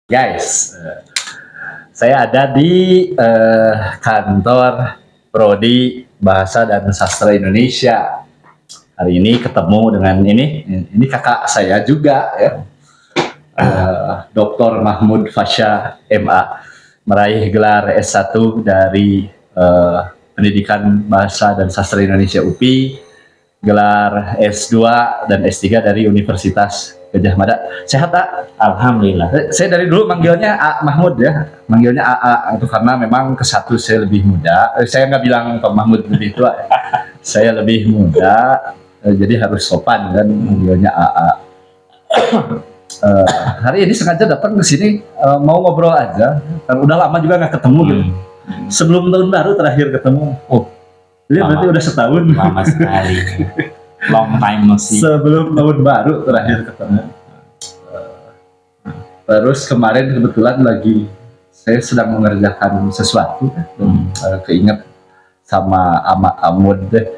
Guys, saya ada di kantor Prodi Bahasa dan Sastra Indonesia. Hari ini ketemu dengan ini kakak saya juga ya, Dr. Mahmud Fasya MA, meraih gelar S1 dari Pendidikan Bahasa dan Sastra Indonesia UPI, gelar S2 dan S3 dari Universitas Gajah Mada. Sehat, Tak? Alhamdulillah. Saya dari dulu manggilnya A Mahmud ya, manggilnya AA itu karena memang kesatu saya lebih muda. Saya nggak bilang Pak Mahmud lebih tua, ya. Saya lebih muda, jadi harus sopan kan manggilnya AA. Hari ini sengaja datang ke sini mau ngobrol aja, kan udah lama juga nggak ketemu gitu. Sebelum tahun baru terakhir ketemu. Oh, jadi berarti udah setahun. Lama sekali. Long time no see. Sebelum tahun baru terakhir ketemu. Terus kemarin kebetulan lagi saya sedang mengerjakan sesuatu, keinget sama Amud deh,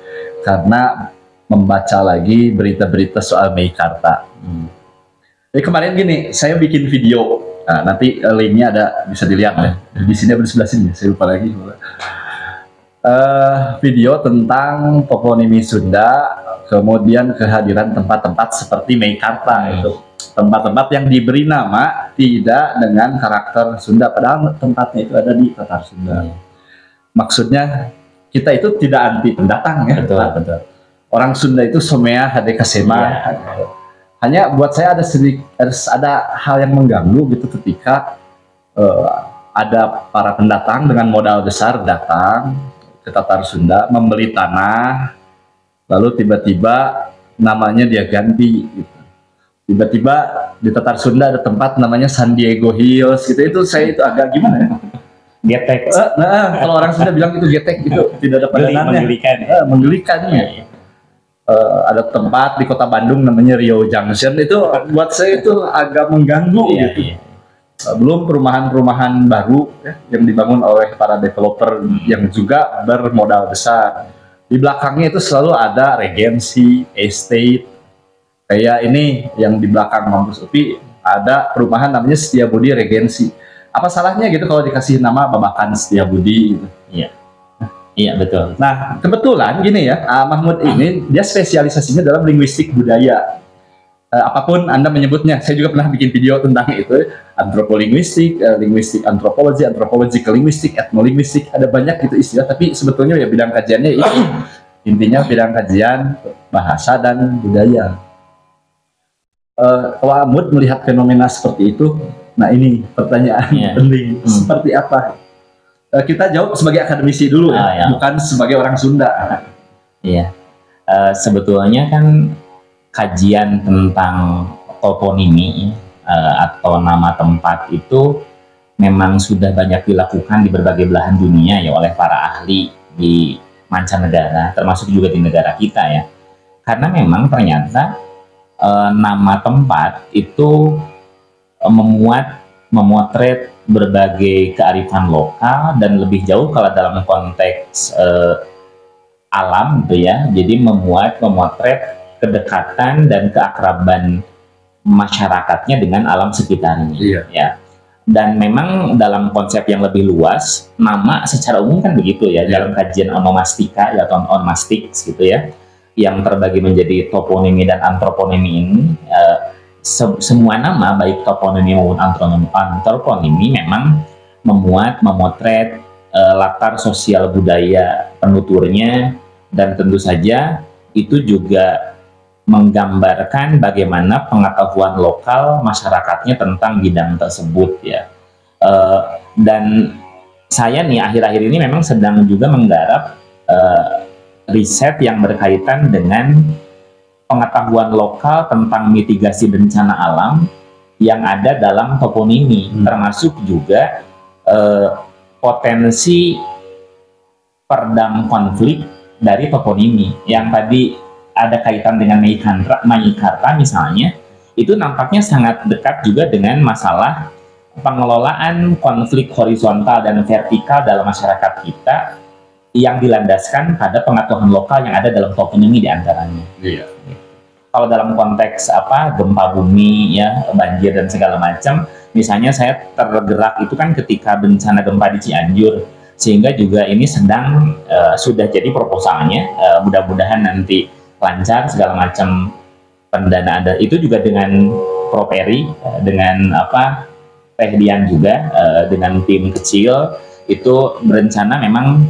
karena membaca lagi berita-berita soal Meikarta. Jadi kemarin gini, saya bikin video, nah, nanti linknya ada, bisa dilihat ya. Di sini ada di sebelah sini, saya lupa lagi. Video tentang toponimi Sunda, kemudian kehadiran tempat-tempat seperti Meikarta itu. Tempat-tempat yang diberi nama tidak dengan karakter Sunda, padahal tempatnya itu ada di Tatar Sunda. Maksudnya kita itu tidak anti pendatang ya. Betul, betul. Orang Sunda itu somea hadekasema. Ya. Hanya buat saya ada hal yang mengganggu gitu ketika ada para pendatang dengan modal besar datang ke Tatar Sunda membeli tanah, lalu tiba-tiba namanya dia ganti gitu. Tiba-tiba di Tatar Sunda ada tempat namanya San Diego Hills gitu. Itu saya itu agak gimana ya? Getek. Kalau orang Sunda bilang itu getek, itu tidak ada padanannya. Menggelikannya. Ada tempat di kota Bandung namanya Rio Junction, itu buat saya itu agak mengganggu gitu. Belum perumahan-perumahan baru ya, yang dibangun oleh para developer yang juga bermodal besar. Di belakangnya itu selalu ada regensi, estate. Kayak ini yang di belakang kampus UPI ada perumahan namanya Setiabudi Regensi. Apa salahnya gitu kalau dikasih nama Babakan Setiabudi gitu? Iya. Iya, betul. Nah, kebetulan gini ya, Mahmud ini dia spesialisasinya dalam linguistik budaya. Apapun Anda menyebutnya, saya juga pernah bikin video tentang itu, antropolinguistik, linguistik antropologi, antropological linguistik, etnolinguistik, ada banyak gitu istilah, tapi sebetulnya ya bidang kajiannya itu intinya bidang kajian bahasa dan budaya. Kalau Amud melihat fenomena seperti itu, nah ini pertanyaan penting, seperti apa? Kita jawab sebagai akademisi dulu ya, bukan sebagai orang Sunda. Iya, sebetulnya kan kajian tentang toponimi atau nama tempat itu memang sudah banyak dilakukan di berbagai belahan dunia ya oleh para ahli di mancanegara, termasuk juga di negara kita ya. Karena memang ternyata nama tempat itu memotret berbagai kearifan lokal, dan lebih jauh kalau dalam konteks alam gitu ya, jadi memotret kedekatan dan keakraban masyarakatnya dengan alam sekitarnya. Ya. Dan memang dalam konsep yang lebih luas, nama secara umum kan begitu ya, dalam kajian onomastika ya, atau onomastics gitu ya, yang terbagi menjadi toponimi dan antroponimi ini, semua nama baik toponimi maupun antroponimi memang memotret latar sosial budaya penuturnya, dan tentu saja itu juga menggambarkan bagaimana pengetahuan lokal masyarakatnya tentang bidang tersebut ya. Dan saya nih akhir-akhir ini memang sedang juga menggarap riset yang berkaitan dengan pengetahuan lokal tentang mitigasi bencana alam yang ada dalam toponimi, termasuk juga potensi peredam konflik dari toponimi yang tadi ada kaitan dengan Meikarta misalnya, itu nampaknya sangat dekat juga dengan masalah pengelolaan konflik horizontal dan vertikal dalam masyarakat kita yang dilandaskan pada pengetahuan lokal yang ada dalam toponimi diantaranya. Iya. kalau dalam konteks apa gempa bumi ya, banjir dan segala macam, misalnya saya tergerak itu kan ketika bencana gempa di Cianjur, sehingga juga ini sedang sudah jadi proposalnya, mudah-mudahan nanti lancar segala macam pendanaan, dan itu juga dengan Prof Eri, dengan apa Teh Dian juga, dengan tim kecil itu berencana memang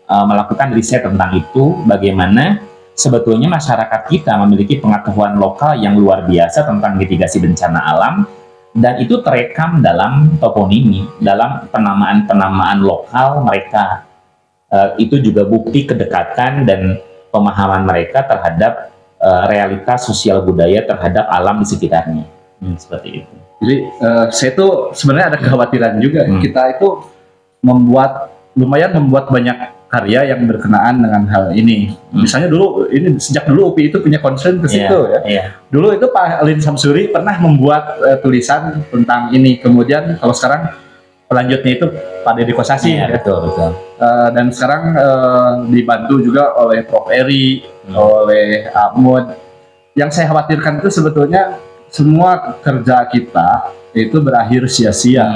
melakukan riset tentang itu, bagaimana sebetulnya masyarakat kita memiliki pengetahuan lokal yang luar biasa tentang mitigasi bencana alam, dan itu terekam dalam toponimi, dalam penamaan-penamaan lokal mereka. Itu juga bukti kedekatan dan pemahaman mereka terhadap realitas sosial budaya terhadap alam di sekitarnya. Seperti itu. Jadi saya tuh sebenarnya ada kekhawatiran juga. Kita itu lumayan membuat banyak karya yang berkenaan dengan hal ini. Misalnya dulu, ini sejak dulu UPI itu punya concern ke situ ya. Dulu itu Pak Alin Samsuri pernah membuat tulisan tentang ini. Kemudian kalau sekarang pelanjutnya itu Pak Deddy Kosasi. Betul. Dan sekarang dibantu juga oleh Prof Eri, oleh Ahmad. Yang saya khawatirkan itu sebetulnya semua kerja kita itu berakhir sia-sia.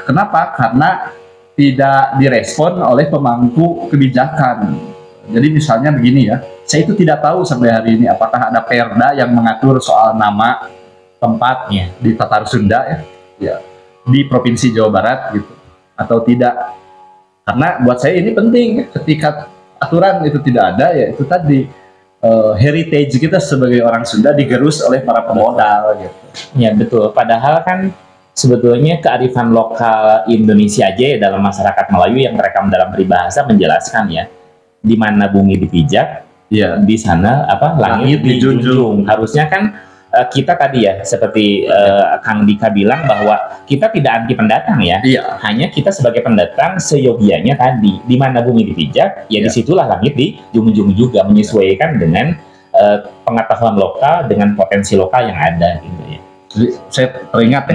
Kenapa? Karena tidak direspon oleh pemangku kebijakan. Jadi misalnya begini ya, saya itu tidak tahu sampai hari ini apakah ada perda yang mengatur soal nama tempatnya di Tatar Sunda ya, di Provinsi Jawa Barat gitu, atau tidak. Karena buat saya ini penting, ketika aturan itu tidak ada, ya itu tadi heritage kita sebagai orang Sunda digerus oleh para pemodal gitu. Ya betul, padahal kan sebetulnya kearifan lokal Indonesia aja ya, dalam masyarakat Melayu yang terekam dalam peribahasa menjelaskan ya, di mana bumi dipijak, di sana apa langit dijunjung. Harusnya kan kita tadi ya, seperti Kang Dika bilang bahwa kita tidak anti pendatang ya, hanya kita sebagai pendatang seyogianya tadi, di mana bumi dipijak, ya disitulah langit dijunjung juga, menyesuaikan dengan pengetahuan lokal dengan potensi lokal yang ada gitu ya. Jadi saya teringat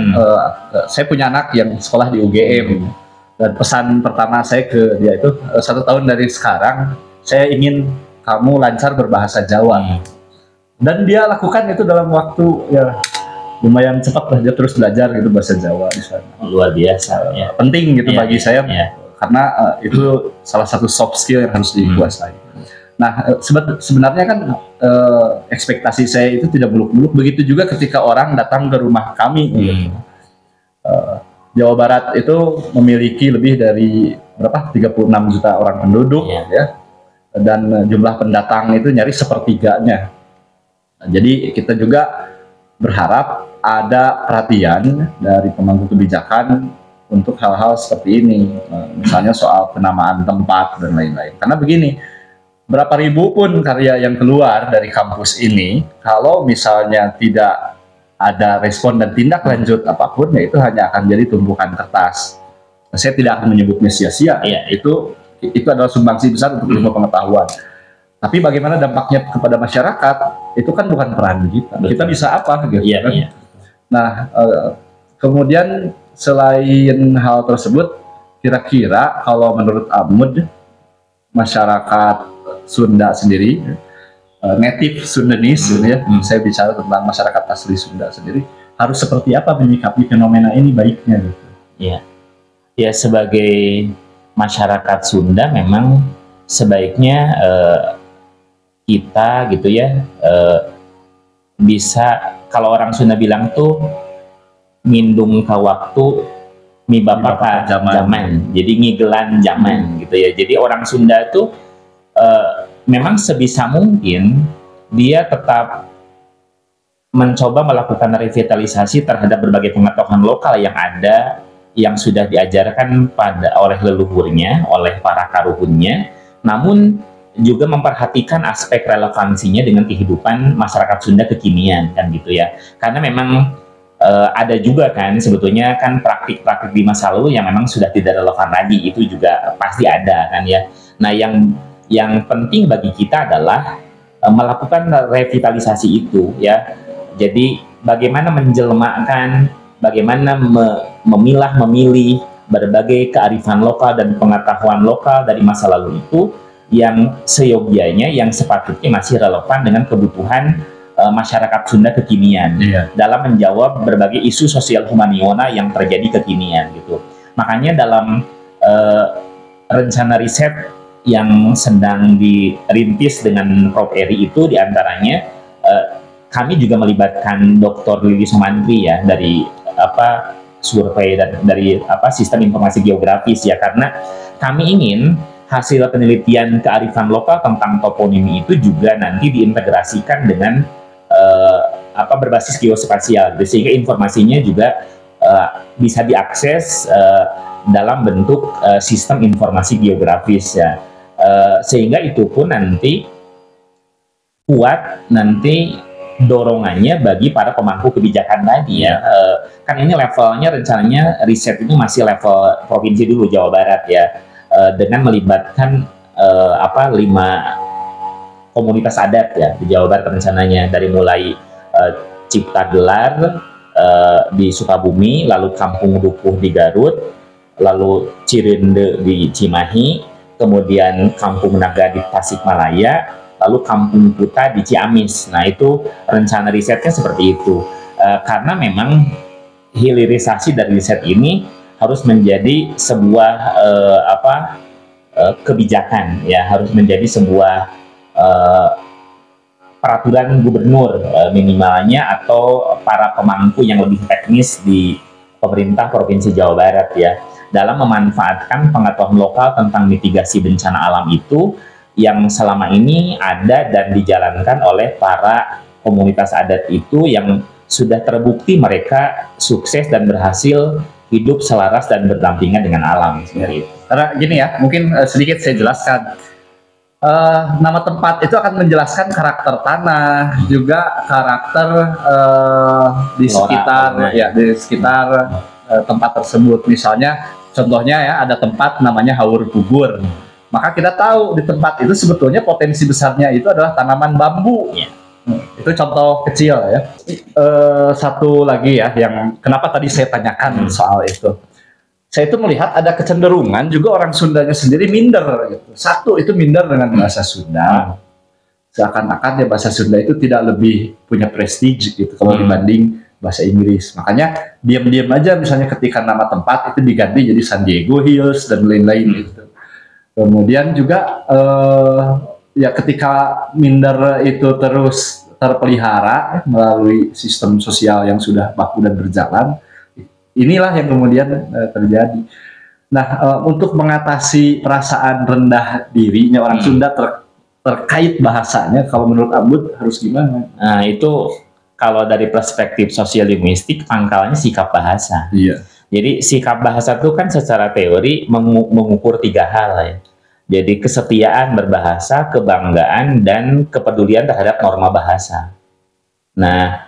saya punya anak yang sekolah di UGM, dan pesan pertama saya ke dia itu 1 tahun dari sekarang saya ingin kamu lancar berbahasa Jawa. Dan dia lakukan itu dalam waktu ya lumayan cepat lah, dia terus belajar gitu bahasa Jawa di sana. Luar biasa ya. Penting gitu bagi saya karena itu salah satu soft skill yang harus dikuasai. Nah, sebenarnya kan ekspektasi saya itu tidak muluk-muluk. Begitu juga ketika orang datang ke rumah kami. Jawa Barat itu memiliki lebih dari berapa? 36 juta orang penduduk ya. Dan jumlah pendatang itu nyaris sepertiganya. Nah, jadi kita juga berharap ada perhatian dari pemangku kebijakan untuk hal-hal seperti ini. Misalnya soal penamaan tempat dan lain-lain. Karena begini, berapa ribu pun karya yang keluar dari kampus ini, kalau misalnya tidak ada respon dan tindak lanjut apapun, ya itu hanya akan jadi tumpukan kertas. Nah, saya tidak akan menyebutnya sia-sia. Itu adalah sumbangsi besar untuk ilmu pengetahuan. Tapi bagaimana dampaknya kepada masyarakat, itu kan bukan peran kita. Kita bisa apa gitu kan? Nah, kemudian selain hal tersebut, kira-kira kalau menurut Ahmad, masyarakat Sunda sendiri, native Sundanese ya, saya bicara tentang masyarakat asli Sunda sendiri, harus seperti apa menyikapi fenomena ini baiknya gitu. Ya sebagai masyarakat Sunda memang sebaiknya kita gitu ya bisa, kalau orang Sunda bilang tuh mindung ka waktu mi bapak ka zaman, jadi ngigelan zaman gitu ya. Jadi orang Sunda tuh memang sebisa mungkin dia tetap mencoba melakukan revitalisasi terhadap berbagai pengetahuan lokal yang ada, yang sudah diajarkan oleh leluhurnya, oleh para karuhunnya, namun juga memperhatikan aspek relevansinya dengan kehidupan masyarakat Sunda kekinian kan gitu ya. Karena memang ada juga kan sebetulnya kan praktik-praktik di masa lalu yang memang sudah tidak relevan lagi, itu juga pasti ada kan ya. Nah, yang penting bagi kita adalah melakukan revitalisasi itu ya. Jadi bagaimana menjelmakan, bagaimana memilih berbagai kearifan lokal dan pengetahuan lokal dari masa lalu itu yang seyogianya, yang sepatutnya masih relevan dengan kebutuhan masyarakat Sunda kekinian dalam menjawab berbagai isu sosial humaniora yang terjadi kekinian gitu. Makanya dalam rencana riset yang sedang dirintis dengan Prof. Eri itu diantaranya kami juga melibatkan Dr. Lili Sumantri ya dari survei dan dari sistem informasi geografis ya, karena kami ingin hasil penelitian kearifan lokal tentang toponimi itu juga nanti diintegrasikan dengan berbasis geospasial, sehingga informasinya juga bisa diakses dalam bentuk sistem informasi geografis ya, sehingga itu pun nanti kuat nanti dorongannya bagi para pemangku kebijakan tadi ya. Kan ini levelnya rencananya riset itu masih level provinsi dulu, Jawa Barat ya, dengan melibatkan 5 komunitas adat ya di Jawa Barat rencananya, dari mulai Cipta Gelar di Sukabumi, lalu Kampung Dukuh di Garut, lalu Cirende di Cimahi, kemudian Kampung Naga di Tasikmalaya, lalu Kampung Kuta di Ciamis. Nah itu rencana risetnya seperti itu, karena memang hilirisasi dari riset ini harus menjadi sebuah kebijakan ya, harus menjadi sebuah peraturan gubernur minimalnya, atau para pemangku yang lebih teknis di pemerintah Provinsi Jawa Barat ya, dalam memanfaatkan pengetahuan lokal tentang mitigasi bencana alam itu yang selama ini ada dan dijalankan oleh para komunitas adat itu, yang sudah terbukti mereka sukses dan berhasil hidup selaras dan berdampingan dengan alam seperti itu. Karena gini ya, mungkin sedikit saya jelaskan. Nama tempat itu akan menjelaskan karakter tanah, juga karakter di sekitar di sekitar tempat tersebut. Misalnya contohnya ya, ada tempat namanya Haur Gugur. Maka kita tahu di tempat itu sebetulnya potensi besarnya itu adalah tanaman bambu. Itu contoh kecil ya. Satu lagi ya, yang kenapa tadi saya tanyakan soal itu. Saya itu melihat ada kecenderungan juga orang Sundanya sendiri minder gitu. Satu itu minder dengan bahasa Sunda. Seakan-akan ya bahasa Sunda itu tidak lebih punya prestige gitu kalau dibanding bahasa Inggris. Makanya diam-diam aja misalnya ketika nama tempat itu diganti jadi San Diego Hills dan lain-lain gitu. Kemudian juga ya ketika minder itu terus terpelihara melalui sistem sosial yang sudah baku dan berjalan, inilah yang kemudian terjadi. Nah, untuk mengatasi perasaan rendah dirinya orang Sunda terkait bahasanya, kalau menurut Abud harus gimana? Nah, itu kalau dari perspektif sosial linguistik, pangkalnya sikap bahasa. Iya. Jadi sikap bahasa itu kan secara teori mengukur 3 hal ya. Jadi kesetiaan berbahasa, kebanggaan, dan kepedulian terhadap norma bahasa. Nah,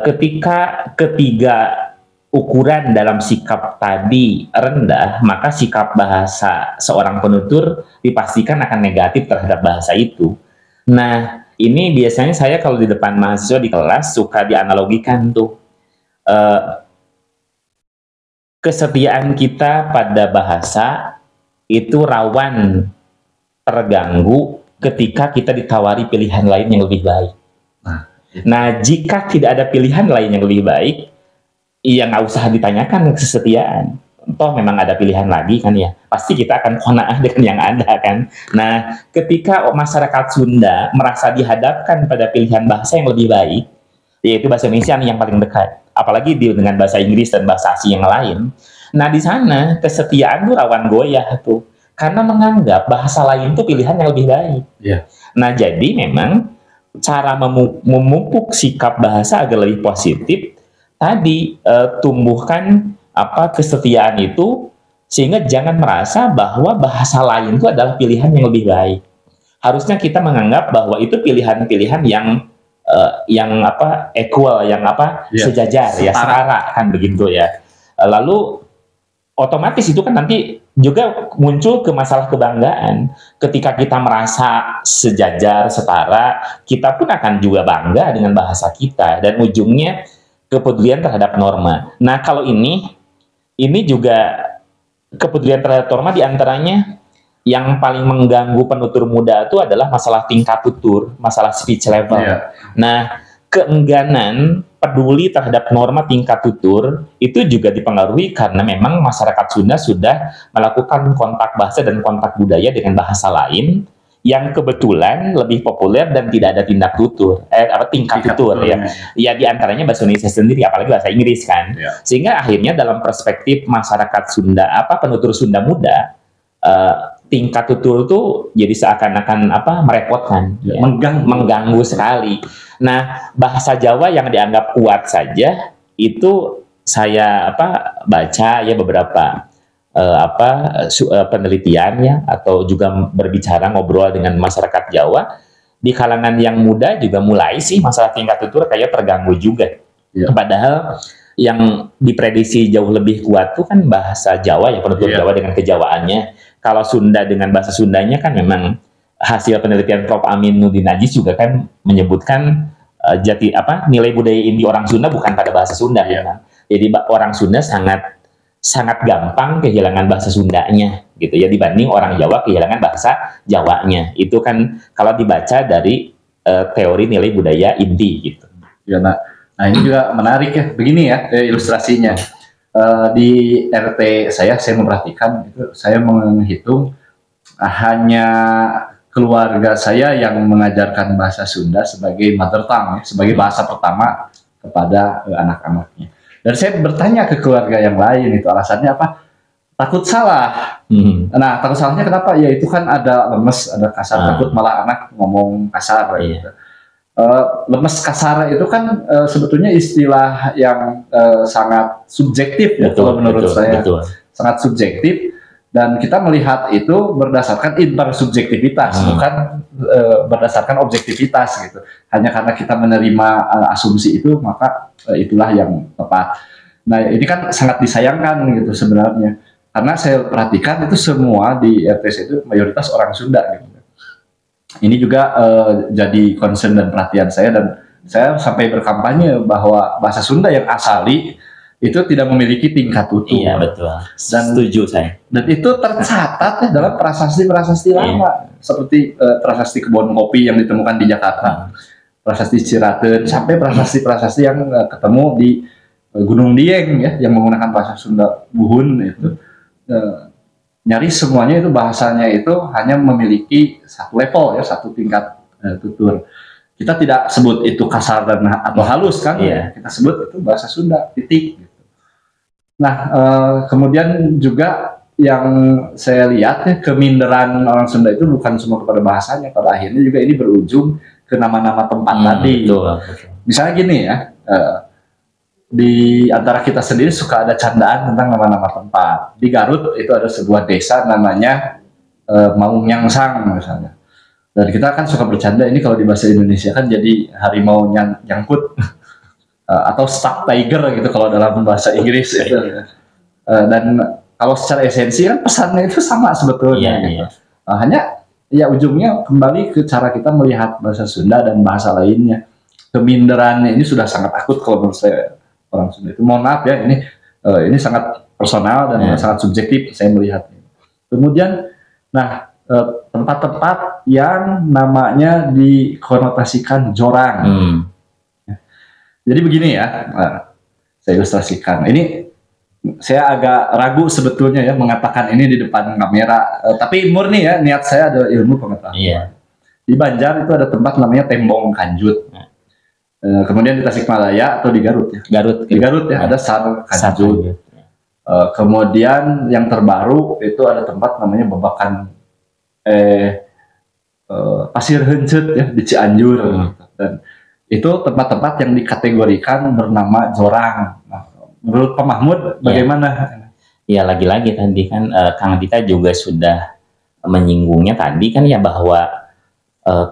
ketika ketiga ukuran dalam sikap tadi rendah, maka sikap bahasa seorang penutur dipastikan akan negatif terhadap bahasa itu. Nah, ini biasanya saya kalau di depan mahasiswa di kelas suka dianalogikan tuh. Kesetiaan kita pada bahasa itu rawan terganggu ketika kita ditawari pilihan lain yang lebih baik. Nah, jika tidak ada pilihan lain yang lebih baik, ya nggak usah ditanyakan kesetiaan. Toh memang ada pilihan lagi kan ya. Pasti kita akan qanaah dengan yang ada kan. Nah, ketika masyarakat Sunda merasa dihadapkan pada pilihan bahasa yang lebih baik, yaitu bahasa Indonesia yang paling dekat, apalagi dengan bahasa Inggris dan bahasa asing yang lain. Nah, di sana kesetiaan tuh rawan goyah tuh, karena menganggap bahasa lain itu pilihan yang lebih baik. Nah, jadi memang cara memupuk sikap bahasa agar lebih positif tadi, tumbuhkan kesetiaan itu, sehingga jangan merasa bahwa bahasa lain itu adalah pilihan yang lebih baik. Harusnya kita menganggap bahwa itu pilihan-pilihan yang equal, yang sejajar, ya setara kan begitu ya. Lalu otomatis itu kan nanti juga muncul ke masalah kebanggaan. Ketika kita merasa sejajar, setara, kita pun akan juga bangga dengan bahasa kita, dan ujungnya kepedulian terhadap norma. Nah, kalau ini juga kepedulian terhadap norma diantaranya yang paling mengganggu penutur muda itu adalah masalah tingkat tutur, masalah speech level. Nah, keengganan peduli terhadap norma tingkat tutur itu juga dipengaruhi karena memang masyarakat Sunda sudah melakukan kontak bahasa dan kontak budaya dengan bahasa lain yang kebetulan lebih populer dan tidak ada tingkat tutur ya. Ya di antaranya bahasa Indonesia sendiri, apalagi bahasa Inggris kan. Sehingga akhirnya dalam perspektif masyarakat Sunda, penutur Sunda muda, tingkat tutur itu jadi seakan-akan merepotkan, mengganggu sekali. Nah, bahasa Jawa yang dianggap kuat saja itu saya baca ya beberapa penelitian ya, atau juga berbicara ngobrol dengan masyarakat Jawa di kalangan yang muda juga mulai sih masalah tingkat tutur kayak terganggu juga. Padahal yang diprediksi jauh lebih kuat tuh kan bahasa Jawa ya, penutur Jawa dengan kejawaannya. Kalau Sunda dengan bahasa Sundanya kan memang hasil penelitian Prof. Amin Nurdin Najis juga kan menyebutkan nilai budaya inti orang Sunda bukan pada bahasa Sunda memang. Jadi orang Sunda sangat gampang kehilangan bahasa Sundanya gitu ya, dibanding orang Jawa kehilangan bahasa Jawanya. Itu kan kalau dibaca dari teori nilai budaya inti gitu. Ya, nah ini juga menarik ya. Begini ya ilustrasinya. Di RT saya memperhatikan itu, saya menghitung hanya keluarga saya yang mengajarkan bahasa Sunda sebagai mother tongue, sebagai bahasa pertama kepada anak-anaknya. Dan saya bertanya ke keluarga yang lain, itu alasannya apa? Takut salah. Nah, takut salahnya kenapa? Ya itu kan ada lemes, ada kasar, takut malah anak ngomong kasar gitu. Lemes kasar itu kan sebetulnya istilah yang sangat subjektif ya, kalau menurut saya sangat subjektif, dan kita melihat itu berdasarkan intersubjektivitas, bukan berdasarkan objektivitas gitu. Hanya karena kita menerima asumsi itu, maka itulah yang tepat. Nah, ini kan sangat disayangkan gitu sebenarnya, karena saya perhatikan itu semua di RTS itu mayoritas orang Sunda gitu. Ini juga jadi concern dan perhatian saya, dan saya sampai berkampanye bahwa bahasa Sunda yang asali itu tidak memiliki tingkat tutur. Iya, betul. Dan setuju saya. Dan itu tercatat dalam prasasti-prasasti lama, seperti prasasti kebun kopi yang ditemukan di Jakarta, prasasti Ciraten, sampai prasasti-prasasti yang ketemu di Gunung Dieng ya, yang menggunakan bahasa Sunda Buhun itu. Nyaris semuanya itu bahasanya itu hanya memiliki satu level ya, satu tingkat tutur. Kita tidak sebut itu kasar dan atau halus kan, kita sebut itu bahasa Sunda, titik gitu. Nah, kemudian juga yang saya lihat ya, keminderan orang Sunda itu bukan cuma kepada bahasanya, pada akhirnya juga ini berujung ke nama-nama tempat tadi. Betul. Misalnya gini ya, di antara kita sendiri suka ada candaan tentang nama-nama tempat. Di Garut itu ada sebuah desa namanya Maung Nyangsang misalnya. Dan kita kan suka bercanda, ini kalau di bahasa Indonesia kan jadi harimau nyangkut atau stuck tiger gitu kalau dalam bahasa Inggris itu. Dan kalau secara esensi kan pesannya itu sama sebetulnya. Gitu. Hanya ya ujungnya kembali ke cara kita melihat bahasa Sunda dan bahasa lainnya. Keminderannya ini sudah sangat akut kalau menurut saya. Orang Sunda itu, mohon maaf ya, ini sangat personal dan sangat subjektif saya melihat. Kemudian, nah tempat-tempat yang namanya dikonotasikan jorang. Jadi begini ya, saya ilustrasikan. Ini saya agak ragu sebetulnya ya mengatakan ini di depan kamera, tapi murni ya niat saya adalah ilmu pengetahuan. Di Banjar itu ada tempat namanya Tembong Kanjut. Kemudian di Tasikmalaya atau di Garut ya? Di Garut ya, ada Sar Kanjut. Kemudian yang terbaru itu ada tempat namanya Babakan Pasir Heuncet ya, di Cianjur. Dan itu tempat-tempat yang dikategorikan bernama jorang. Nah, menurut Pak Mahmud bagaimana? Ya lagi-lagi tadi kan Kang Dita juga sudah menyinggungnya tadi kan ya, bahwa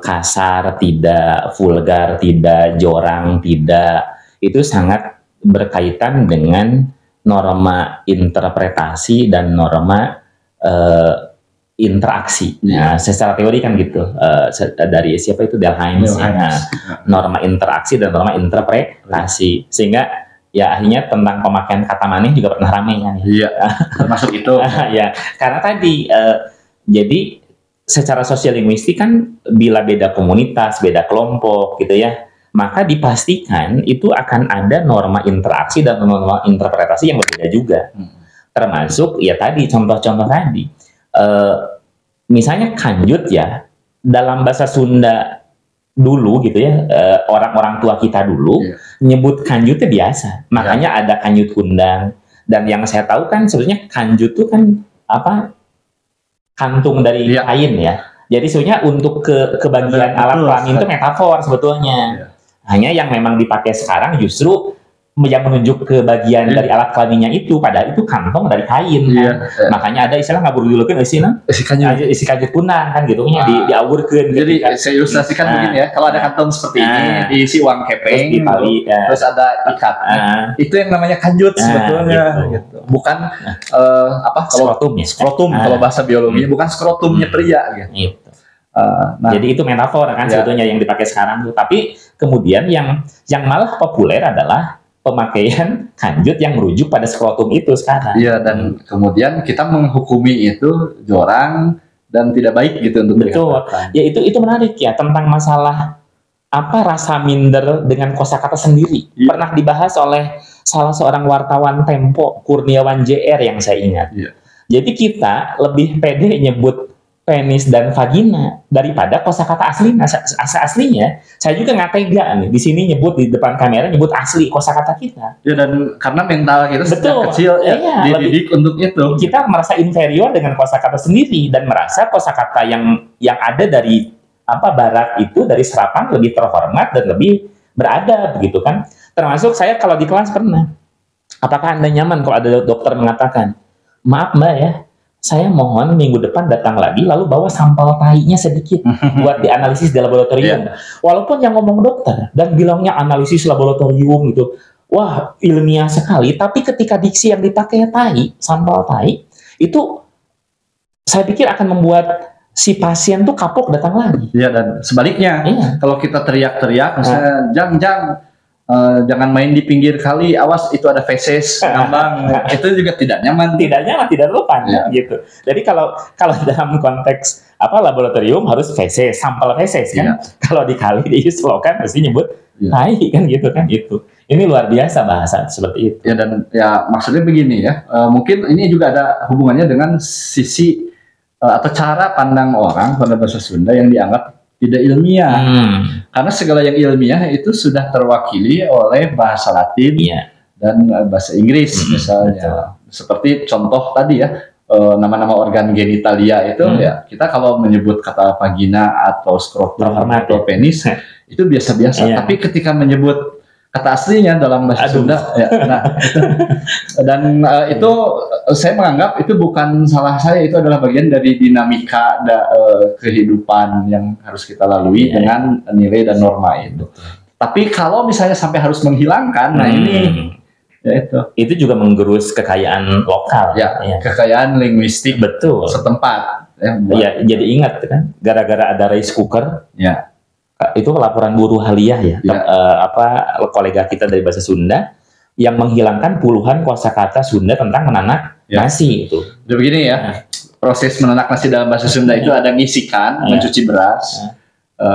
kasar tidak, vulgar tidak, jorang tidak, itu sangat berkaitan dengan norma interpretasi dan norma interaksi. Nah, secara teori kan gitu, dari siapa itu Delhaims, norma interaksi dan norma interpretasi, sehingga ya akhirnya tentang pemakaian kata maneh juga pernah ramai kan. Iya, termasuk itu. Ya, karena tadi jadi secara sosial linguistik kan bila beda komunitas, beda kelompok gitu ya, maka dipastikan itu akan ada norma interaksi dan norma interpretasi yang berbeda juga. Termasuk ya tadi contoh-contoh tadi. Misalnya kanjut ya, dalam bahasa Sunda dulu gitu ya, orang-orang tua kita dulu nyebut kanjut itu biasa. Makanya ada kanjut kundang. Dan yang saya tahu kan sebenarnya kanjut itu kan apa? Kantung dari kain ya. Jadi sebenarnya untuk kebagian alat kelamin itu metafor sebetulnya. Hanya yang memang dipakai sekarang justru yang menunjuk ke bagian dari alat kelaminnya itu, padahal itu kantong dari kain kan. Makanya ada istilah ngabur-dulukeun isi kanjut kunang kan gitu nya diawurkeun. Jadi gitu, saya ilustrasikan begini ya, kalau ada kantong seperti ini diisi uang kepeng gitu, terus ada ikat. Itu yang namanya kanjut sebetulnya gitu. Bukan skrotum kalau bahasa biologinya, bukan skrotumnya pria gitu. Jadi itu metafor kan sebetulnya yang dipakai sekarang tuh. Tapi kemudian yang malah populer adalah pemakaian kanjut yang merujuk pada skrotum itu sekarang. Iya, dan kemudian kita menghukumi itu jorang dan tidak baik gitu untuk dikatakan. Ya itu menarik ya, tentang masalah apa rasa minder dengan kosakata sendiri. Pernah dibahas oleh salah seorang wartawan Tempo, Kurniawan JR yang saya ingat. Jadi kita lebih pede nyebut penis dan vagina daripada kosakata aslinya. Saya juga nggak tega nih di sini nyebut di depan kamera nyebut asli kosakata kita. Ya, dan karena mental kita sejak kecil dididik untuk itu. Kita merasa inferior dengan kosakata sendiri dan merasa kosakata yang ada dari barat itu dari serapan lebih terhormat dan lebih beradab gitu kan. Termasuk saya kalau di kelas pernah. Apakah Anda nyaman kalau ada dokter mengatakan, "Maaf Mbak ya, saya mohon minggu depan datang lagi lalu bawa sampel tainya sedikit buat dianalisis di laboratorium." Walaupun yang ngomong dokter dan bilangnya analisis laboratorium gitu, wah ilmiah sekali, tapi ketika diksi yang dipakai tai, sampel tai, itu saya pikir akan membuat si pasien tuh kapok datang lagi. Iya, dan sebaliknya, kalau kita teriak-teriak, misalnya jangan main di pinggir kali, awas itu ada feses ngambang, itu juga tidak nyaman, tidak relevan gitu. Jadi kalau dalam konteks laboratorium harus feses, sampel feses kan. Kalau di kali di islokan mesti nyebut tai kan gitu kan itu. Ini luar biasa bahasa seperti itu. Ya, dan ya maksudnya begini ya, mungkin ini juga ada hubungannya dengan sisi atau cara pandang orang pada bahasa Sunda yang dianggap tidak ilmiah. Karena segala yang ilmiah itu sudah terwakili oleh bahasa Latin dan bahasa Inggris misalnya. Seperti contoh tadi ya, nama-nama organ genitalia itu ya, kita kalau menyebut kata vagina atau skrotum atau penis itu biasa-biasa. Tapi ketika menyebut kata aslinya dalam bahasa Sunda dan itu saya menganggap itu bukan salah saya, itu adalah bagian dari dinamika kehidupan yang harus kita lalui dengan nilai dan norma itu. Tapi kalau misalnya sampai harus menghilangkan, nah ini itu juga menggerus kekayaan lokal, kekayaan linguistik setempat. Jadi ingat kan, gara-gara ada rice cooker, itu laporan buruh Haliah kolega kita dari bahasa Sunda yang menghilangkan puluhan kosakata Sunda tentang menanak nasi itu. Jadi begini ya, proses menanak nasi dalam bahasa Sunda itu ada ngisikan, mencuci beras,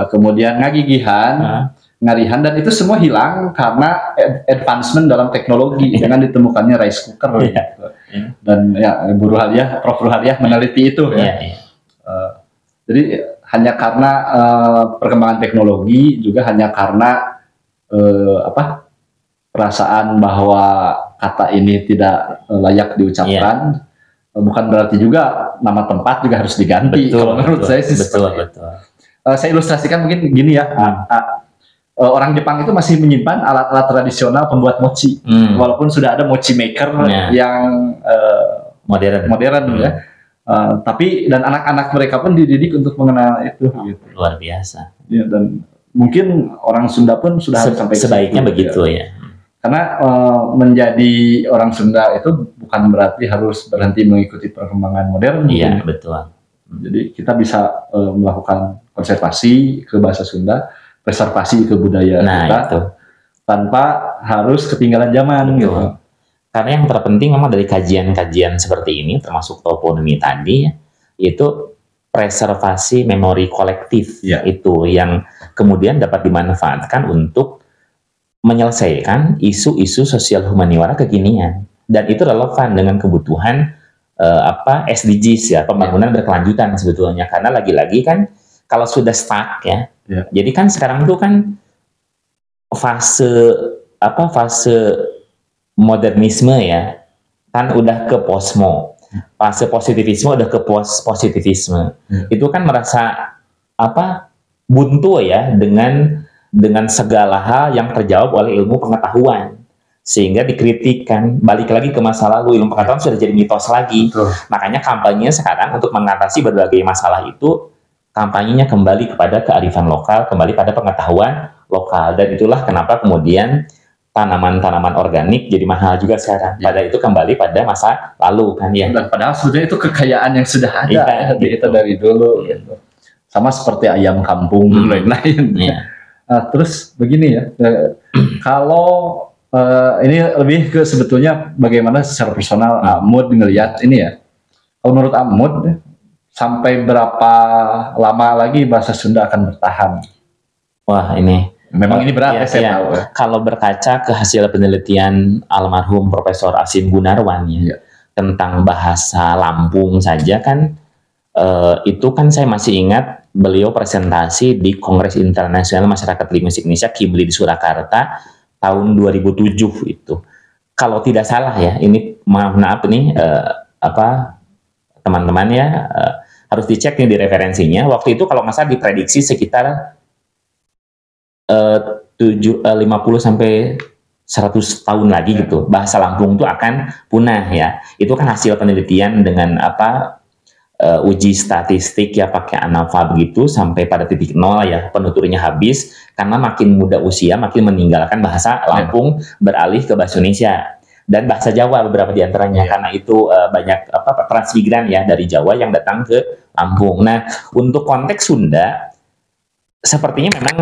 kemudian ngagigihan, ngarihan, dan itu semua hilang karena advancement dalam teknologi dengan ditemukannya rice cooker. Dan buruh Haliah, Prof. Buruh Haliah meneliti itu jadi hanya karena perkembangan teknologi, juga hanya karena perasaan bahwa kata ini tidak layak diucapkan, bukan berarti juga nama tempat juga harus diganti. Kalau menurut saya sih saya ilustrasikan mungkin gini ya, orang Jepang itu masih menyimpan alat-alat tradisional pembuat mochi, walaupun sudah ada mochi maker yang modern ya. Tapi dan anak-anak mereka pun dididik untuk mengenal itu. Gitu. Luar biasa. Ya, dan mungkin orang Sunda pun sudah sampai sebaiknya begitu ya. Karena menjadi orang Sunda itu bukan berarti harus berhenti mengikuti perkembangan modern. Iya, betul. Jadi kita bisa melakukan konservasi ke bahasa Sunda, preservasi ke budaya kita, tanpa harus ketinggalan zaman. Gitu. Karena yang terpenting memang dari kajian-kajian seperti ini, termasuk toponomi tadi, itu preservasi memori kolektif itu yang kemudian dapat dimanfaatkan untuk menyelesaikan isu-isu sosial humaniora kekinian, dan itu relevan dengan kebutuhan SDGs ya, pembangunan berkelanjutan sebetulnya, karena lagi-lagi kan kalau sudah stuck ya, jadi kan sekarang itu kan fase modernisme ya, kan udah ke fase positivisme udah ke positivisme. Itu kan merasa buntu ya dengan segala hal yang terjawab oleh ilmu pengetahuan, sehingga dikritikkan. Balik lagi ke masa lalu, ilmu pengetahuan sudah jadi mitos lagi. Makanya kampanye sekarang untuk mengatasi berbagai masalah itu, kampanyenya kembali kepada kearifan lokal, kembali pada pengetahuan lokal, dan itulah kenapa kemudian tanaman-tanaman organik jadi mahal juga sekarang. Padahal itu kembali pada masa lalu kan ya. Dan padahal sebenarnya itu kekayaan yang sudah ada gitu. Dari dulu gitu. Sama seperti ayam kampung dan lain-lain. Nah, terus begini ya, kalau ini lebih ke sebetulnya bagaimana secara personal Ahmud ngelihat ini ya. Kalau menurut Ahmud, sampai berapa lama lagi bahasa Sunda akan bertahan? Wah, ini memang ini berat saya tahu. Kalau berkaca ke hasil penelitian almarhum Profesor Asim Gunarwan tentang bahasa Lampung saja kan, itu kan saya masih ingat beliau presentasi di Kongres Internasional Masyarakat Linguistik Indonesia Kibli di Surakarta tahun 2007 itu. Kalau tidak salah ya, ini maaf nih teman-teman ya, harus dicek nih di referensinya. Waktu itu kalau nggak salah diprediksi sekitar 50 sampai 100 tahun lagi gitu, bahasa Lampung itu akan punah ya. Itu kan hasil penelitian dengan uji statistik ya, pakai ANAFA begitu, sampai pada titik nol ya, penuturnya habis, karena makin muda usia makin meninggalkan bahasa Lampung, beralih ke bahasa Indonesia dan bahasa Jawa beberapa diantaranya, karena itu banyak transmigran ya dari Jawa yang datang ke Lampung. Nah, untuk konteks Sunda sepertinya memang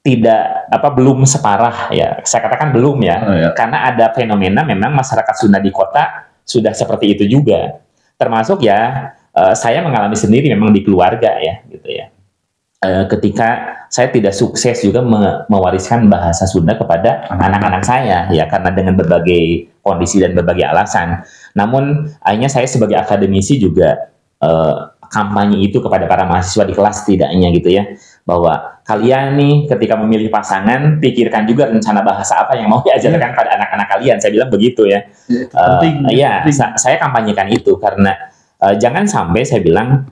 tidak belum separah ya, saya katakan belum ya, karena ada fenomena memang masyarakat Sunda di kota sudah seperti itu juga, termasuk ya saya mengalami sendiri memang di keluarga ya gitu ya, ketika saya tidak sukses juga mewariskan bahasa Sunda kepada anak-anak saya ya, karena dengan berbagai kondisi dan berbagai alasan. Namun akhirnya saya sebagai akademisi juga kampanye itu kepada para mahasiswa di kelas setidaknya gitu ya, bahwa kalian nih ketika memilih pasangan, pikirkan juga rencana bahasa apa yang mau diajarkan pada anak-anak kalian. Saya bilang begitu ya. Saya kampanyekan itu karena jangan sampai saya bilang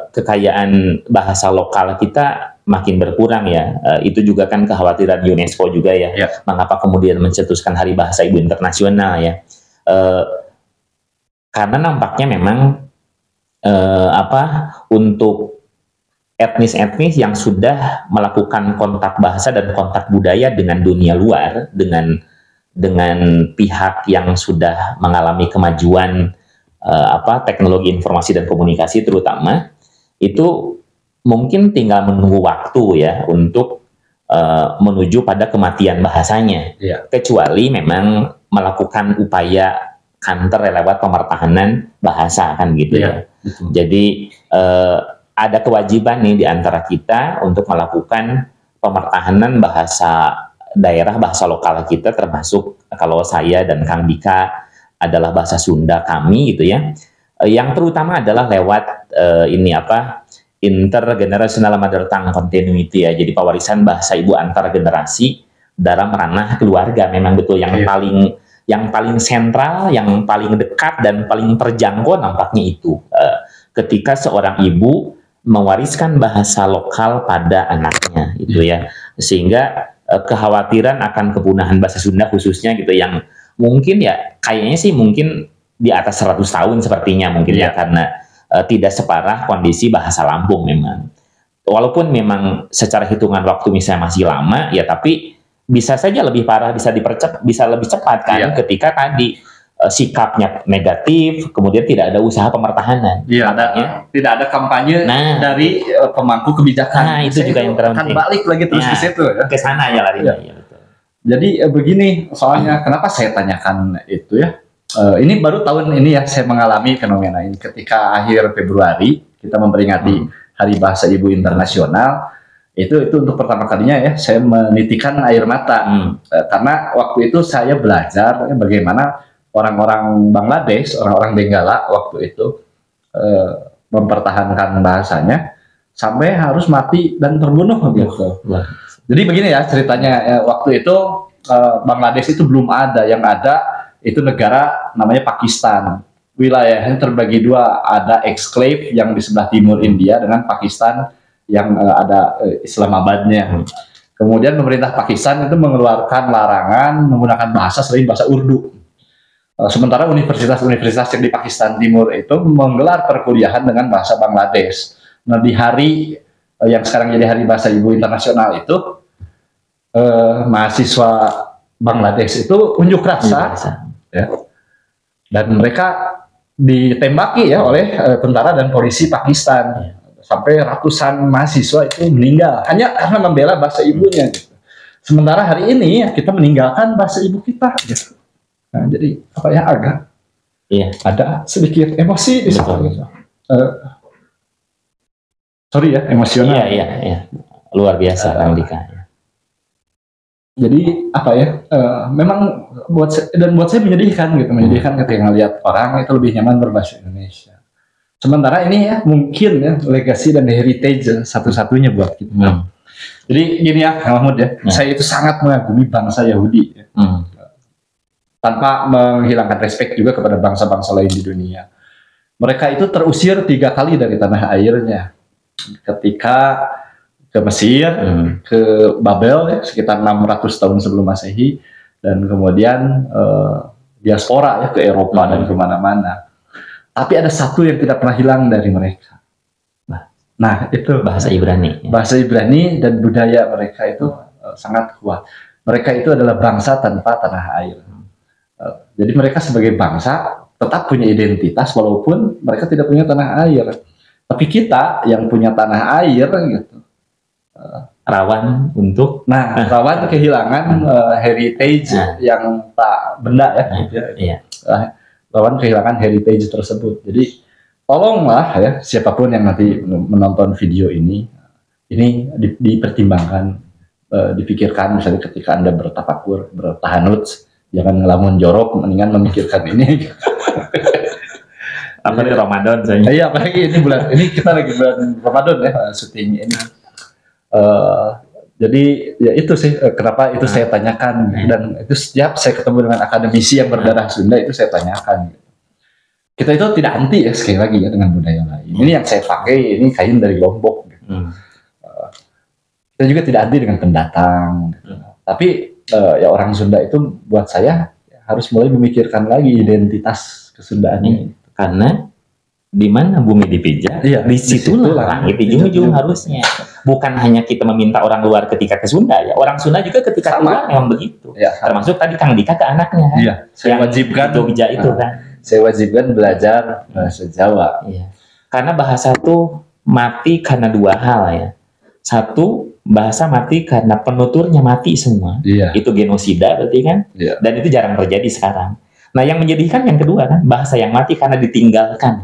kekayaan bahasa lokal kita makin berkurang ya. Itu juga kan kekhawatiran UNESCO juga ya. Mengapa kemudian mencetuskan Hari Bahasa Ibu Internasional ya? Karena nampaknya memang untuk etnis-etnis yang sudah melakukan kontak bahasa dan kontak budaya dengan dunia luar, dengan pihak yang sudah mengalami kemajuan teknologi informasi dan komunikasi terutama, itu mungkin tinggal menunggu waktu ya untuk menuju pada kematian bahasanya, kecuali memang melakukan upaya counter lewat pemertahanan bahasa kan gitu ya. Jadi ada kewajiban nih di antara kita untuk melakukan pemertahanan bahasa daerah, bahasa lokal kita, termasuk kalau saya dan Kang Dika adalah bahasa Sunda kami gitu ya. Yang terutama adalah lewat intergenerational mother tongue continuity ya. Jadi pewarisan bahasa ibu antar generasi dalam ranah keluarga, memang betul yang paling sentral, yang paling dekat dan paling terjangkau nampaknya itu. Ketika seorang ibu mewariskan bahasa lokal pada anaknya itu ya, sehingga kekhawatiran akan kepunahan bahasa Sunda khususnya gitu, yang mungkin ya kayaknya sih mungkin di atas 100 tahun sepertinya mungkin ya, karena tidak separah kondisi bahasa Lampung memang. Walaupun memang secara hitungan waktu misalnya masih lama ya, tapi bisa saja lebih parah, bisa lebih cepat kan ketika tadi sikapnya negatif, kemudian tidak ada usaha pemertahanan. Tidak ada kampanye dari pemangku kebijakan. Nah, itu juga yang terpenting. Akan balik lagi terus ke situ ya. Ke sana ya larinya. Ya, betul. Jadi begini, soalnya kenapa saya tanyakan itu ya? Ini baru tahun ini ya saya mengalami fenomena ini ketika akhir Februari kita memperingati Hari Bahasa Ibu Internasional, itu untuk pertama kalinya ya saya menitikan air mata karena waktu itu saya belajar bagaimana orang-orang Bangladesh, orang-orang Benggala waktu itu mempertahankan bahasanya sampai harus mati dan terbunuh gitu. Jadi begini ya ceritanya, waktu itu Bangladesh itu belum ada, yang ada itu negara namanya Pakistan. Wilayahnya terbagi dua, ada exclave yang di sebelah timur India dengan Pakistan yang ada Islamabadnya. Kemudian pemerintah Pakistan itu mengeluarkan larangan menggunakan bahasa selain bahasa Urdu. Sementara universitas-universitas yang di Pakistan Timur itu menggelar perkuliahan dengan bahasa Bangladesh. Nah, di hari yang sekarang jadi Hari Bahasa Ibu Internasional itu, mahasiswa Bangladesh itu unjuk rasa, ya, dan mereka ditembaki ya oleh tentara dan polisi Pakistan. Sampai ratusan mahasiswa itu meninggal hanya karena membela bahasa ibunya. Gitu. Sementara hari ini ya, kita meninggalkan bahasa ibu kita. Gitu. Nah, jadi apa ya agak ada sedikit emosi di situ. Gitu. Sorry ya, emosional. Iya. Luar biasa, Kang Dika. Jadi apa ya? Memang buat saya menyedihkan gitu, ketika ngelihat orang itu lebih nyaman berbahasa Indonesia. Sementara ini ya mungkin ya legacy dan heritage satu-satunya buat kita. Jadi gini ya, Kang Mahmud ya, saya itu sangat mengagumi bangsa Yahudi. Ya. Tanpa menghilangkan respek juga kepada bangsa-bangsa lain di dunia. Mereka itu terusir 3 kali dari tanah airnya. Ketika ke Mesir, ke Babel ya, sekitar 600 tahun sebelum Masehi, dan kemudian diaspora ya ke Eropa dan kemana-mana. Tapi ada satu yang tidak pernah hilang dari mereka. Nah, itu bahasa Ibrani. Bahasa Ibrani dan budaya mereka itu sangat kuat. Mereka itu adalah bangsa tanpa tanah air. Jadi mereka sebagai bangsa tetap punya identitas walaupun mereka tidak punya tanah air. Tapi kita yang punya tanah air gitu, rawan untuk rawan kehilangan heritage yang tak benda ya. Iya. Rawan kehilangan heritage tersebut. Jadi tolonglah ya siapapun yang nanti menonton video ini dipertimbangkan, dipikirkan misalnya ketika Anda bertafakur, bertahanuts, jangan ngelamun jorok, mendingan memikirkan ini. Apalagi Ramadan saya. Iya, apalagi ini kita lagi bulan Ramadan ya syuting ini. Jadi ya itu sih kenapa itu saya tanyakan, dan itu setiap saya ketemu dengan akademisi yang berdarah Sunda itu saya tanyakan. Kita itu tidak anti ya sekali lagi ya dengan budaya lain. Ini yang saya pakai, ini kain dari Lombok. Gitu. Kita juga tidak anti dengan pendatang. Gitu. Tapi ya orang Sunda itu buat saya harus mulai memikirkan lagi identitas kesundaannya. Karena di mana bumi dipijak, di situlah langit dijunjung harusnya. Bukan hanya kita meminta orang luar ketika ke Sunda ya, orang Sunda juga ketika keluar memang begitu. Ya, termasuk tadi Kang Dika ke anaknya. Iya, saya wajibkan Jogja itu kan. Saya wajibkan belajar bahasa Jawa. Iya. Karena bahasa itu mati karena 2 hal ya. Satu, bahasa mati karena penuturnya mati semua. Iya. Itu genosida berarti kan? Iya. Dan itu jarang terjadi sekarang. Nah, yang menyedihkan yang kedua kan, bahasa yang mati karena ditinggalkan.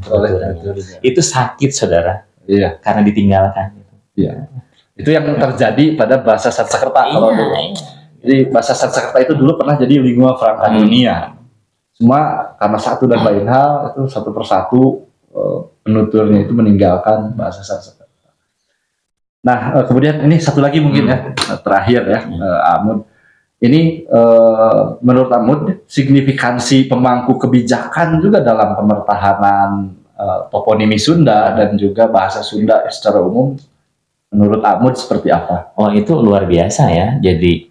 Itu sakit, saudara. Iya. Karena ditinggalkan. Iya. Itu yang terjadi pada bahasa Sanskerta. Iya. Jadi bahasa Sanskerta itu dulu pernah jadi lingua franca dunia. Cuma karena satu dan lain hal, itu satu persatu penuturnya itu meninggalkan bahasa Sanskerta. Nah, kemudian ini satu lagi mungkin ya, terakhir ya, Amud. Ini menurut Amud signifikansi pemangku kebijakan juga dalam pemertahanan toponimi Sunda dan juga bahasa Sunda secara umum. Menurut Amud seperti apa? Oh, itu luar biasa ya. Jadi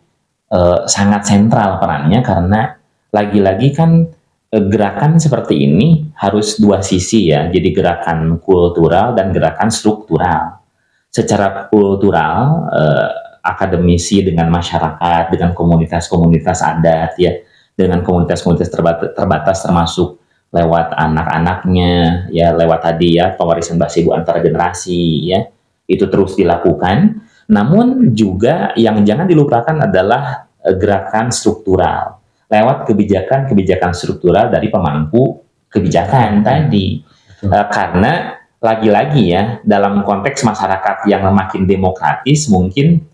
sangat sentral perannya karena lagi-lagi kan gerakan seperti ini harus 2 sisi ya. Jadi gerakan kultural dan gerakan struktural. Secara kultural akademisi dengan masyarakat, dengan komunitas-komunitas adat ya, dengan komunitas-komunitas terbatas termasuk lewat anak-anaknya ya, lewat tadi ya pewarisan bahasa ibu antar generasi ya, itu terus dilakukan. Namun juga yang jangan dilupakan adalah gerakan struktural lewat kebijakan-kebijakan struktural dari pemangku kebijakan tadi. Karena lagi-lagi ya, dalam konteks masyarakat yang makin demokratis, mungkin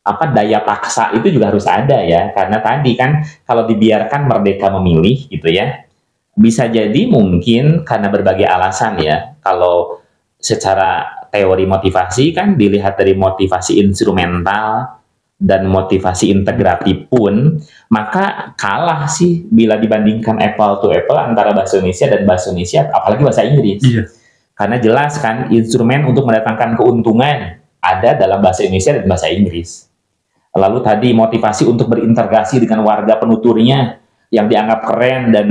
daya paksa itu juga harus ada ya, karena tadi kan kalau dibiarkan merdeka memilih gitu ya, bisa jadi mungkin karena berbagai alasan ya, kalau secara teori motivasi kan dilihat dari motivasi instrumental dan motivasi integratif pun, maka kalah sih bila dibandingkan apple to apple antara bahasa Indonesia dan bahasa Indonesia, apalagi bahasa Inggris. Iya. Karena jelas kan instrumen untuk mendatangkan keuntungan ada dalam bahasa Indonesia dan bahasa Inggris. Lalu tadi motivasi untuk berintegrasi dengan warga penuturnya yang dianggap keren dan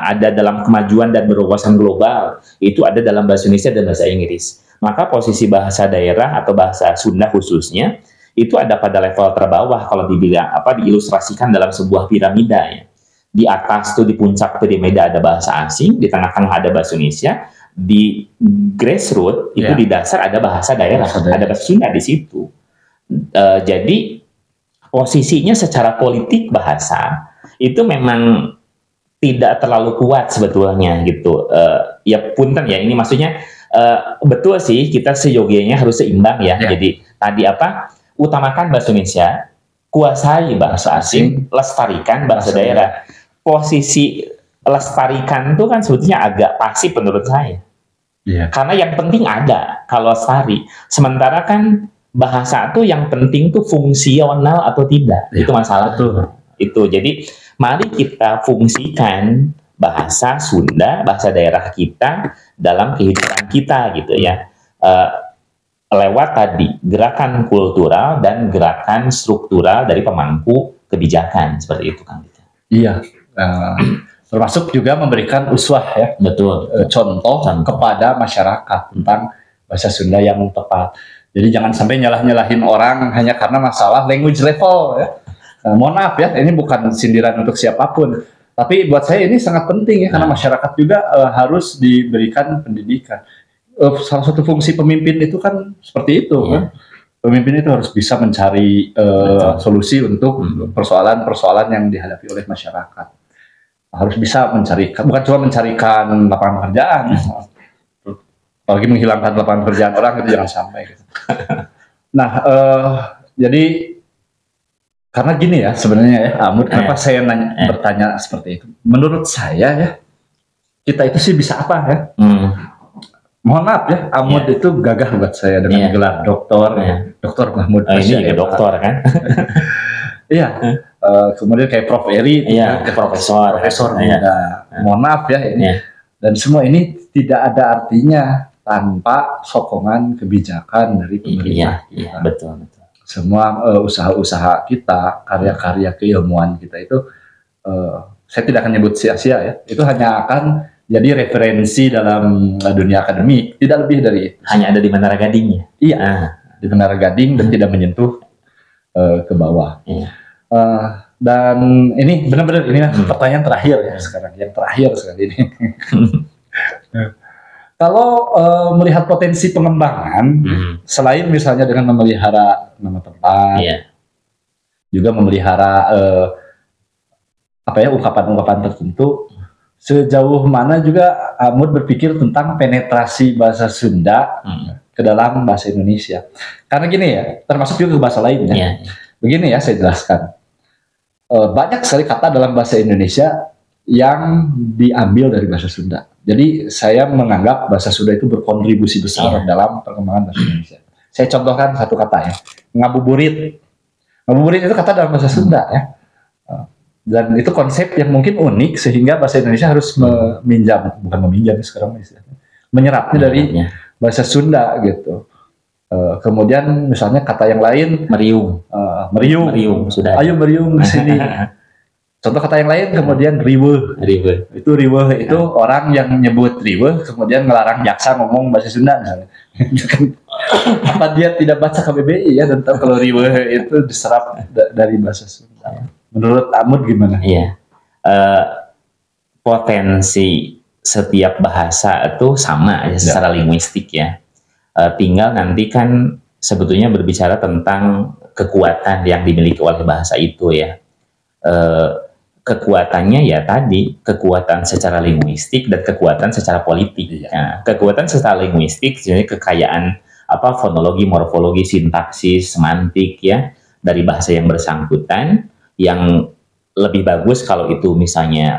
ada dalam kemajuan dan berwawasan global, itu ada dalam bahasa Indonesia dan bahasa Inggris. Maka posisi bahasa daerah atau bahasa Sunda khususnya itu ada pada level terbawah kalau dibilang diilustrasikan dalam sebuah piramida ya. Di atas tuh di puncak piramida ada bahasa asing, di tengah-tengah ada bahasa Indonesia, di grassroots itu di dasar ada bahasa daerah, ada bahasa Sunda di situ. Jadi posisinya secara politik bahasa itu memang tidak terlalu kuat sebetulnya gitu. Ya punten ya, ini maksudnya betul sih, kita seyogianya harus seimbang ya. Jadi tadi utamakan bahasa Indonesia, kuasai bahasa asing, lestarikan bahasa daerah. Posisi lestarikan itu kan sebetulnya agak pasif menurut saya. Karena yang penting ada kalau lestari. Sementara kan bahasa itu yang penting tuh fungsional atau tidak, itu masalah itu. Jadi mari kita fungsikan bahasa Sunda, bahasa daerah kita dalam kehidupan kita gitu ya, lewat tadi gerakan kultural dan gerakan struktural dari pemangku kebijakan seperti itu kan. Iya, termasuk juga memberikan uswah ya, betul, contoh kepada masyarakat tentang bahasa Sunda yang tepat. Jadi jangan sampai nyalah-nyalahin orang hanya karena masalah language level ya. Mohon maaf ya, ini bukan sindiran untuk siapapun. Tapi buat saya ini sangat penting ya, karena masyarakat juga harus diberikan pendidikan. Salah satu fungsi pemimpin itu kan seperti itu kan. Pemimpin itu harus bisa mencari solusi untuk persoalan-persoalan yang dihadapi oleh masyarakat. Harus bisa mencarikan, bukan cuma mencarikan lapangan pekerjaan. Apalagi menghilangkan lapangan pekerjaan orang, itu jangan sampai gitu. Nah, jadi karena gini ya sebenarnya ya, Amud, kenapa saya bertanya seperti itu? Menurut saya ya, kita itu sih bisa apa ya? Mohon maaf ya, Amud itu gagah buat saya dengan gelar doktor, Doktor Mahmud. Ini juga doktor kan? Iya. Kemudian kayak Prof. Eri, profesor. Mohon maaf ya ini. Dan semua ini tidak ada artinya tanpa sokongan kebijakan dari pemerintah. Iya, betul. Semua usaha-usaha kita, karya-karya keilmuan kita itu, saya tidak akan nyebut sia-sia ya. Itu hanya akan jadi referensi dalam dunia akademik, tidak lebih dari itu. Hanya ada di Menara Gading ya? Iya, di Menara Gading dan tidak menyentuh ke bawah. Dan ini benar-benar ini pertanyaan terakhir ya sekarang, yang terakhir sekali ini. Kalau melihat potensi pengembangan, selain misalnya dengan memelihara nama tempat, juga memelihara ungkapan-ungkapan tertentu, sejauh mana juga Amud berpikir tentang penetrasi bahasa Sunda ke dalam bahasa Indonesia? Karena gini ya, termasuk juga ke bahasa lainnya. Begini ya, saya jelaskan. Banyak sekali kata dalam bahasa Indonesia yang diambil dari bahasa Sunda. Jadi saya menganggap bahasa Sunda itu berkontribusi besar dalam perkembangan bahasa Indonesia. Saya contohkan satu kata ya, ngabuburit. Ngabuburit itu kata dalam bahasa Sunda ya. Dan itu konsep yang mungkin unik sehingga bahasa Indonesia harus menyerapnya dari bahasa Sunda gitu. Kemudian misalnya kata yang lain, meriung, sudah. Ayo meriung ke sini. Contoh kata yang lain, kemudian riweuh. Itu riweuh itu orang yang nyebut riweuh kemudian ngelarang jaksa ngomong bahasa Sunda misalnya. Apa dia tidak baca KBBI ya, dan tahu kalau riweuh itu diserap dari bahasa Sunda. Menurut Amud gimana? Iya. Potensi setiap bahasa itu sama aja secara linguistik ya. Tinggal nanti kan sebetulnya berbicara tentang kekuatan yang dimiliki oleh bahasa itu ya. kekuatannya ya tadi, kekuatan secara linguistik dan kekuatan secara politik. Nah, kekuatan secara linguistik sebenarnya kekayaan fonologi, morfologi, sintaksis, semantik ya dari bahasa yang bersangkutan, yang lebih bagus kalau itu misalnya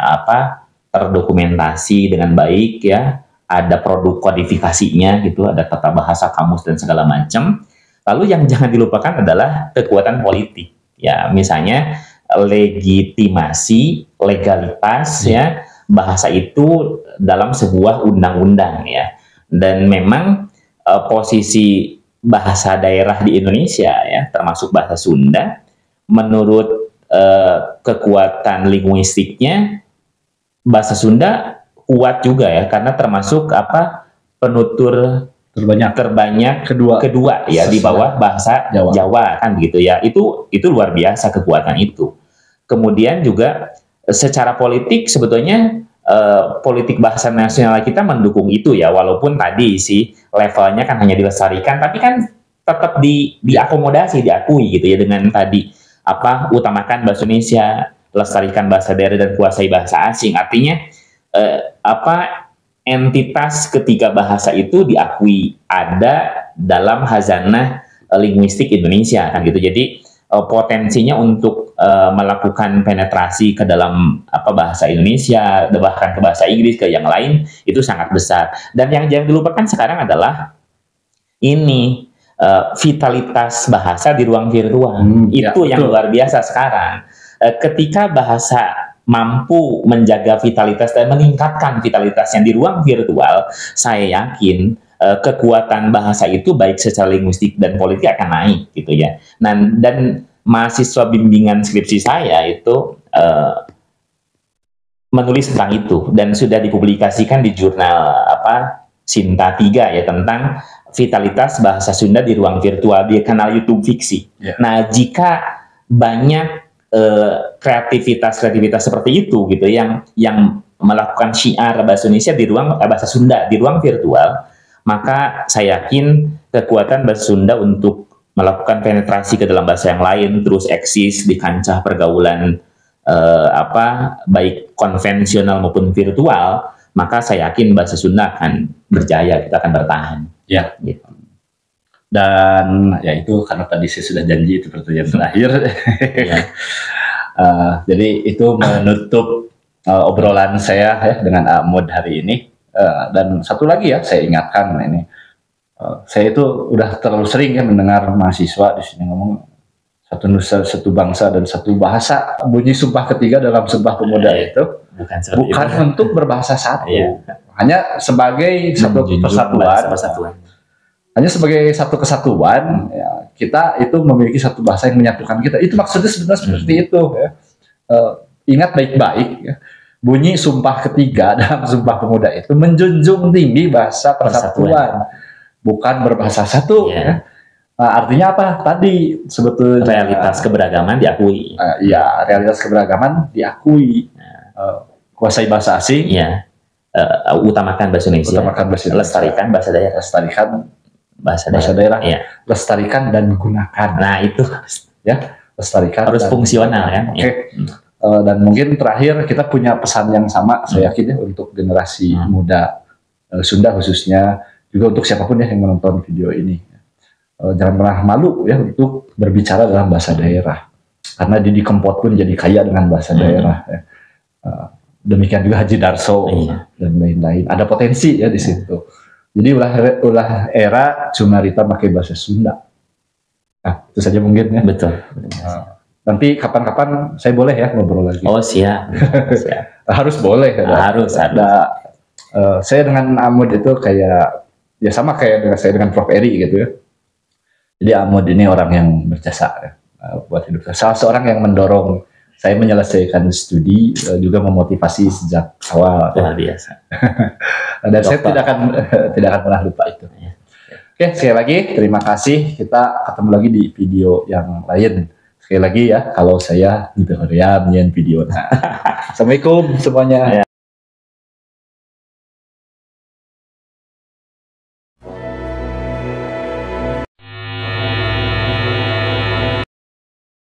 terdokumentasi dengan baik ya, ada produk kodifikasinya gitu, ada tata bahasa, kamus dan segala macam. Lalu yang jangan dilupakan adalah kekuatan politik ya, misalnya legitimasi, legalitas ya bahasa itu dalam sebuah undang-undang ya. Dan memang posisi bahasa daerah di Indonesia ya, termasuk bahasa Sunda, menurut kekuatan linguistiknya bahasa Sunda kuat juga ya, karena termasuk penutur terbanyak kedua ya di bawah bahasa Jawa kan gitu ya. Itu luar biasa kekuatan itu. Kemudian juga secara politik sebetulnya politik bahasa nasional kita mendukung itu ya, walaupun tadi sih levelnya kan hanya dilestarikan, tapi kan tetap diakomodasi, diakui gitu ya, dengan tadi utamakan bahasa Indonesia, lestarikan bahasa daerah dan kuasai bahasa asing. Artinya entitas ketiga bahasa itu diakui ada dalam hazanah linguistik Indonesia kan gitu. Jadi potensinya untuk melakukan penetrasi ke dalam bahasa Indonesia, bahkan ke bahasa Inggris, ke yang lain, itu sangat besar. Dan yang jangan dilupakan sekarang adalah ini vitalitas bahasa di ruang virtual. Itu yang luar biasa sekarang. Ketika bahasa mampu menjaga vitalitas dan meningkatkan vitalitasnya di ruang virtual, saya yakin kekuatan bahasa itu baik secara linguistik dan politik akan naik gitu ya. Dan mahasiswa bimbingan skripsi saya itu menulis tentang itu dan sudah dipublikasikan di jurnal Sinta 3 ya, tentang vitalitas bahasa Sunda di ruang virtual di kanal YouTube Fiksi. Nah, jika banyak kreativitas seperti itu gitu yang melakukan syiar bahasa Indonesia di ruang bahasa Sunda di ruang virtual, maka saya yakin kekuatan bahasa Sunda untuk melakukan penetrasi ke dalam bahasa yang lain terus eksis di kancah pergaulan baik konvensional maupun virtual, maka saya yakin bahasa Sunda akan berjaya, kita akan bertahan. Ya, gitu. Dan ya itu karena tadi saya sudah janji itu pertanyaan terakhir. Ya. Jadi itu menutup obrolan saya ya dengan Ahmad hari ini. Dan satu lagi ya saya ingatkan ini, saya itu udah terlalu sering ya mendengar mahasiswa di sini ngomong satu nusa, satu bangsa dan satu bahasa. Bunyi Sumpah Ketiga dalam Sumpah Pemuda itu bukan untuk berbahasa satu, hanya sebagai satu persatuan. Hanya sebagai satu kesatuan, ya, kita itu memiliki satu bahasa yang menyatukan kita. Itu maksudnya sebenarnya seperti itu. Ya. Ingat baik-baik, ya. Bunyi Sumpah Ketiga dalam Sumpah Pemuda itu menjunjung tinggi bahasa persatuan, bukan berbahasa satu. Ya. Nah, artinya apa? Tadi sebetulnya realitas keberagaman diakui. Ya, realitas keberagaman diakui. Kuasai bahasa asing. Ya. Utamakan bahasa Indonesia. Lestarikan bahasa daerah. Lestarikan bahasa daerah, ya. Lestarikan dan gunakan. Nah itu ya, lestarikan harus fungsional kan. Oke. Dan mungkin terakhir kita punya pesan yang sama, saya yakin ya, untuk generasi muda Sunda khususnya, juga untuk siapapun ya yang menonton video ini. Jangan pernah malu ya untuk berbicara dalam bahasa daerah, karena Didi Kempot pun jadi kaya dengan bahasa daerah. Ya. Demikian juga Haji Darso dan lain-lain. Ada potensi ya di situ. Jadi ulah era Cumarita pakai bahasa Sunda. Nah, itu saja mungkin ya. Betul. Nanti kapan-kapan saya boleh ya ngobrol lagi. Oh siap. Harus boleh. Harus. Saya dengan Ahmad itu kayak ya sama kayak saya dengan Prof Eri gitu ya. Jadi Ahmad ini orang yang berjasa ya, buat hidup saya. Salah seorang yang mendorong saya menyelesaikan studi, juga memotivasi sejak awal. Luar biasa. Dan saya tidak akan pernah lupa itu. Oke, sekali lagi terima kasih. Kita ketemu lagi di video yang lain. Sekali lagi ya, kalau saya gitu ya, video. Assalamualaikum semuanya.